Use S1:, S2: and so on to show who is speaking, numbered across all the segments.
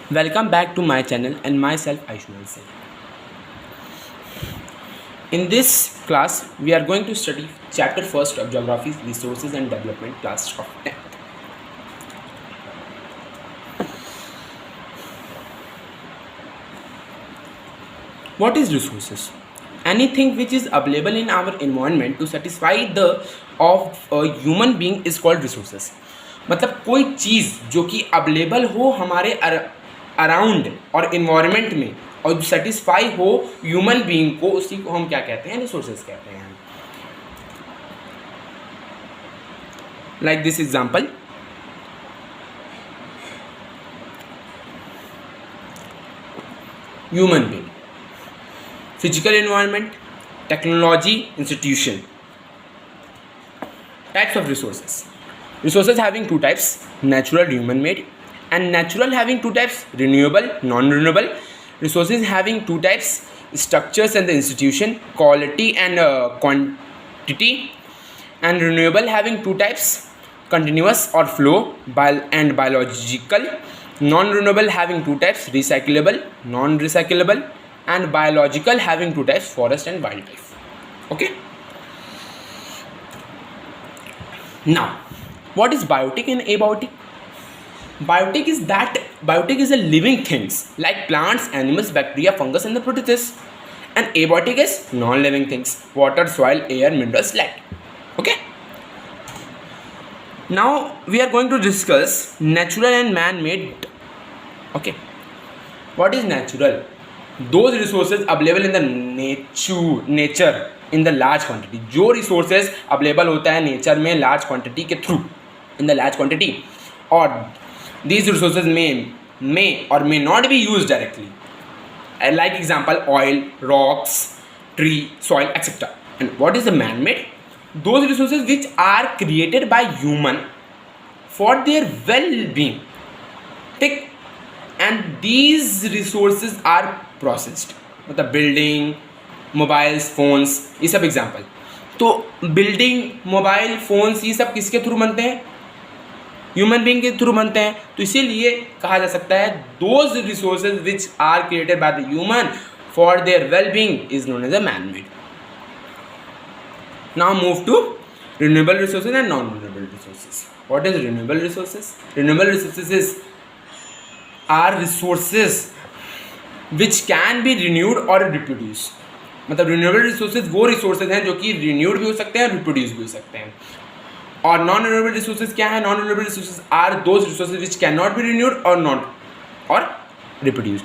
S1: Welcome back to my channel and myself Aishman Singh. In this class, we are going to study chapter first of Geography, Resources and Development, class of 10th. What is resources? Anything which is available in our environment to satisfy the of a human being is called resources. मतलब कोई चीज़ जो कि available हो हमारे around और environment में और जो सेटिस्फाई हो ह्यूमन बीइंग को, उसी को हम क्या कहते हैं? रिसोर्सेज कहते हैं. Like this example, human being, physical environment, technology, institution. Types of resources. Resources having two types: natural, human made, and natural having two types: renewable, non-renewable. Resources having two types: structures and the institution, quality and quantity. And renewable having two types: continuous or flow, and biological. Non-renewable having two types: recyclable, non-recyclable. And biological having two types: forest and wildlife. Okay. Now, what is biotic and abiotic? Biotic is a living things like plants, animals, bacteria, fungus, and the protists. And abiotic is non-living things: water, soil, air, minerals, light. Okay. Now we are going to discuss natural and man-made. Okay. What is natural? Those resources available in the nature in the large quantity. जो resources available होता है nature में large quantity के through, in the large quantity, और these resources may or may not be used directly. Like example, oil, rocks, tree, soil, etc. And what is the man-made? Those resources which are created by human for their well-being. ठीक. And these resources are processed. मतलब building, mobiles, phones, ये सब example. तो building, mobile, phones ये सब किसके through बनते हैं? ह्यूमन बीइंग के थ्रू बनते हैं. तो इसीलिए कहा जा सकता है those resources which are created by the human for their well being is known as a man made. Now move to renewable resources and non renewable resources. What is renewable resources? Renewable resources are resources which can be renewed और reproduce. मतलब renewable resources वो resources हैं जो कि renewed भी हो सकते हैं और रिप्रोड्यूस भी हो सकते हैं. और नॉन रिन्यूएबल रिसोर्सेज क्या है? Non renewable resources are those resources which can not be renewed और नॉट और रिप्रोड्यूस.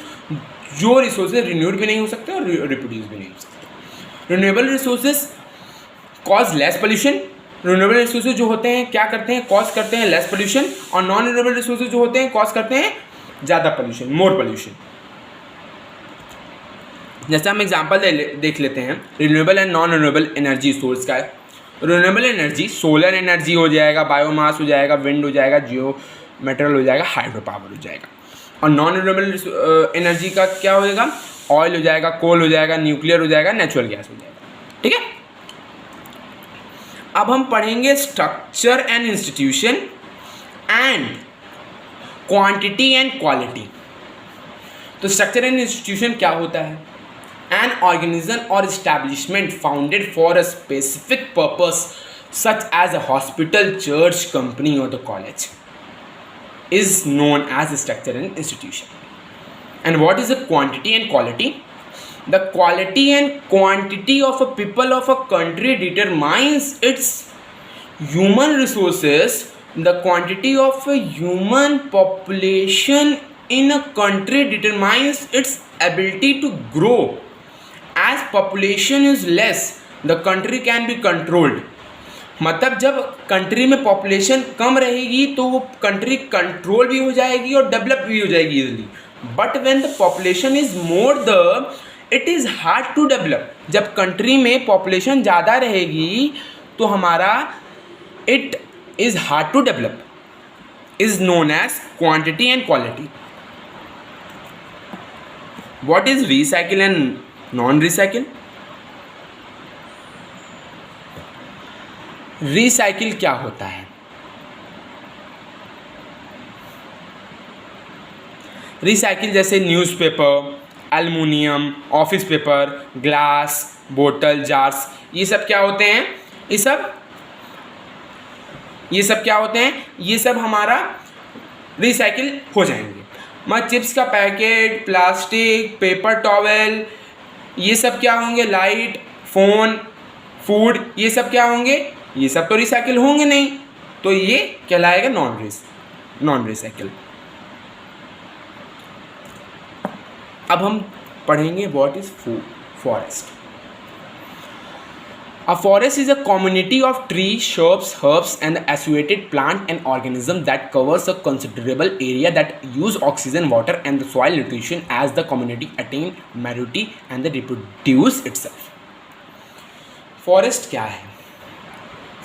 S1: जो रिसोर्सेज रिन्यूड भी नहीं हो सकते और रिप्रोड्यूस भी नहीं हो सकते. Renewable resources cause less pollution. Renewable resources जो होते हैं क्या करते हैं? कॉज करते हैं लेस पोल्यूशन. और नॉन रिन्यूएबल रिसोर्सेज जो होते हैं कॉज करते हैं ज़्यादा पोल्यूशन, मोर पोल्यूशन. जैसे हम एग्जांपल देख लेते हैं renewable and non renewable energy source का है. रिन्यूएबल एनर्जी सोलर एनर्जी हो जाएगा, बायोमास हो जाएगा, विंड हो जाएगा, जियो मेटल हो जाएगा, हाइड्रो पावर हो जाएगा. और नॉन रिन्यूएबल एनर्जी का क्या हो जाएगा? ऑयल हो जाएगा, कोल हो जाएगा, न्यूक्लियर हो जाएगा, नेचुरल गैस हो जाएगा. ठीक है. अब हम पढ़ेंगे structure and institution and quantity and quality. तो स्ट्रक्चर एंड इंस्टीट्यूशन क्या होता है? An organism or establishment founded for a specific purpose such as a hospital, church, company or the college is known as a structure and institution. And what is the quantity and quality? The quality and quantity of a people of a country determines its human resources. The quantity of a human population in a country determines its ability to grow. As population is less, the country can be controlled. मतलब जब country में population कम रहेगी तो वो country control भी हो जाएगी और डेवलप भी हो जाएगी easily. But when the population is more it is hard to develop. जब कंट्री में पॉपुलेशन ज़्यादा रहेगी तो हमारा it is hard to develop. Is known as quantity and quality. What is recycle and non recycle? Recycle क्या होता है? Recycle जैसे newspaper, aluminium, office paper, glass, बोतल, जार्स, ये सब क्या होते हैं? ये सब क्या होते हैं? ये सब हमारा रिसाइकिल हो जाएंगे। मतलब चिप्स का पैकेट, प्लास्टिक, पेपर टॉवेल, ये सब क्या होंगे? लाइट, फ़ोन, फूड, ये सब क्या होंगे? ये सब तो रिसाइकिल होंगे नहीं, तो ये कहलाएगा नॉन रिसाइकिल। अब हम पढ़ेंगे what is forest. A forest is a community of trees, shrubs, herbs, and associated plant and organisms that covers a considerable area that use oxygen, water, and the soil nutrition as the community attain maturity and they reproduce itself. Forest क्या है?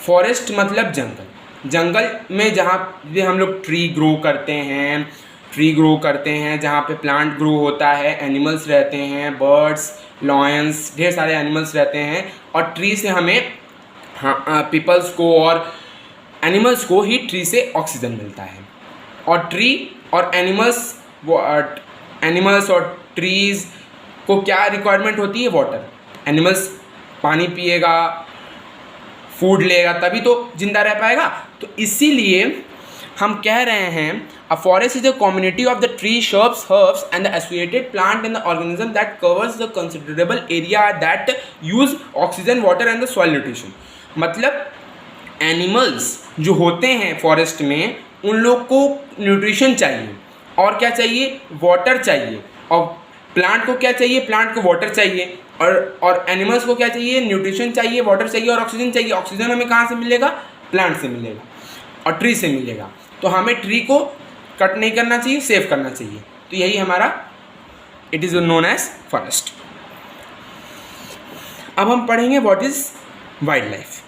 S1: Forest मतलब जंगल। जंगल में जहाँ भी हम लोग tree grow करते हैं, जहाँ पे प्लांट ग्रो होता है, एनिमल्स रहते हैं, बर्ड्स, लॉयंस, ढेर सारे एनिमल्स रहते हैं, और ट्री से हमें पीपल्स को और एनिमल्स को ही ट्री से ऑक्सीजन मिलता है। और ट्री और एनिमल्स और ट्रीज़ को क्या रिक्वायरमेंट होती है? वाटर। एनिमल्स पानी पिएगा, फूड लेगा, तभी तो जिंदा रह पाएगा। तो इसीलिए हम कह रहे हैं a forest is a community of the tree, shrubs, herbs and the associated plant and the organism that covers the considerable area that use oxygen, water and the soil nutrition। मतलब एनिमल्स जो होते हैं forest में, उन लोग को nutrition चाहिए, और क्या चाहिए? वाटर चाहिए। और प्लांट को क्या चाहिए? प्लांट को वाटर चाहिए। और एनिमल्स को क्या चाहिए? न्यूट्रिशन चाहिए, वाटर चाहिए और ऑक्सीजन चाहिए। ऑक्सीजन हमें कहाँ से मिलेगा? प्लांट से मिलेगा और ट्री से मिलेगा। तो हमें ट्री को कट नहीं करना चाहिए, सेव करना चाहिए। तो यही हमारा it is known as forest. अब हम पढ़ेंगे what is wild life.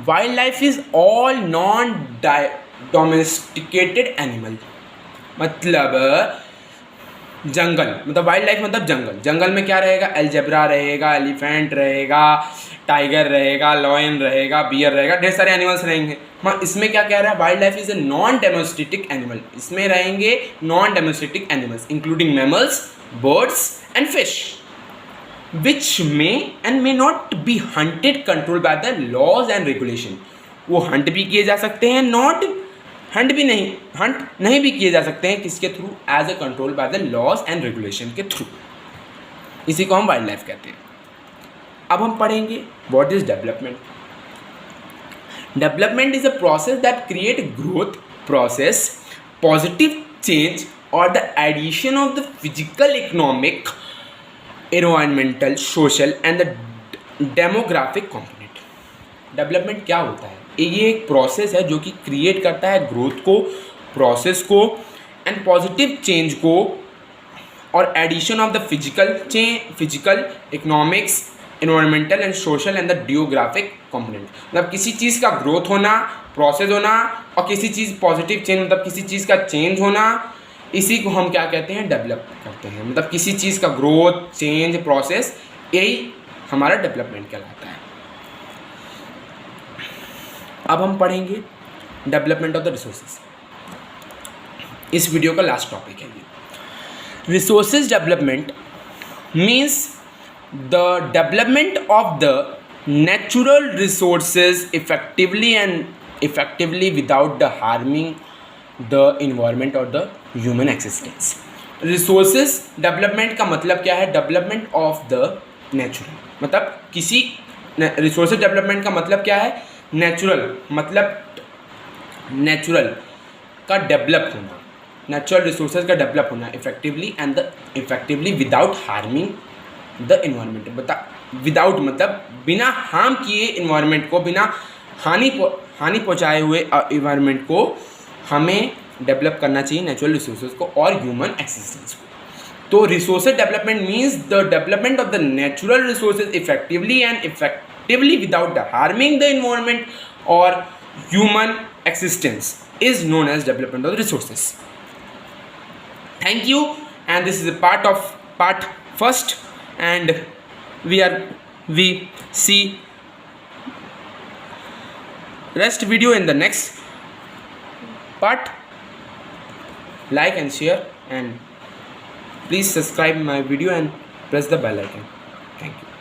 S1: Wild life is all non domesticated animal. मतलब जंगल, मतलब वाइल्ड लाइफ मतलब जंगल। जंगल में क्या रहेगा? एल्जेब्रा रहेगा, एलिफेंट रहेगा, टाइगर रहेगा, लॉयन रहेगा, बियर रहेगा, ढेर सारे एनिमल्स रहेंगे। इसमें क्या कह रहा है? Wild life is a non domestic animal. इसमें रहेंगे non domestic animals including mammals, birds and fish which may not be hunted, control by the laws and regulation. वो हंट भी किए जा सकते हैं, हंट नहीं भी किए जा सकते हैं। किसके through? As a control by the laws and regulation के थ्रू। इसी को हम वाइल्ड लाइफ कहते हैं। अब हम पढ़ेंगे what is development. Development is a process that create growth, process, positive change और the addition of the physical, economic, environmental, social and the demographic component. Development क्या होता है? ये एक प्रोसेस है जो कि क्रिएट करता है ग्रोथ को, प्रोसेस को एंड पॉजिटिव चेंज को, और addition of the physical, economics, environmental and social and the demographic component. मतलब किसी चीज़ का ग्रोथ होना, प्रोसेस होना, और किसी चीज़ पॉजिटिव चेंज मतलब किसी चीज़ का चेंज होना, इसी को हम क्या कहते हैं? डेवलप करते हैं। मतलब किसी चीज़ का ग्रोथ, चेंज, प्रोसेस, यही हमारा डेवलपमेंट कहलाता है। अब हम पढ़ेंगे डेवलपमेंट ऑफ द रिसोर्सेज। इस वीडियो का लास्ट टॉपिक है ये। Resources development means the development of the natural resources effectively without the harming the environment और the human existence. Resources development का मतलब क्या है? डेवलपमेंट ऑफ द नेचुरल, मतलब किसी रिसोर्सेज डेवलपमेंट का मतलब क्या है? नेचुरल, मतलब नेचुरल का डेवलप होना, नेचुरल रिसोर्सेज का डेवलप होना effectively without harming the environment. Without मतलब बिना हार्म किए इन्वायरमेंट को, बिना हानि पहुंचाए हुए इन्वायरमेंट को हमें डेवलप करना चाहिए, नेचुरल रिसोर्सेज को और ह्यूमन एक्सिस्टेंस को। तो resources development means the development of the natural resources effectively without the harming the environment or human existence is known as development of the resources. Thank you, and this is a part first, and we see rest video in the next part. like and share, and please subscribe my video and press the bell icon. Thank you.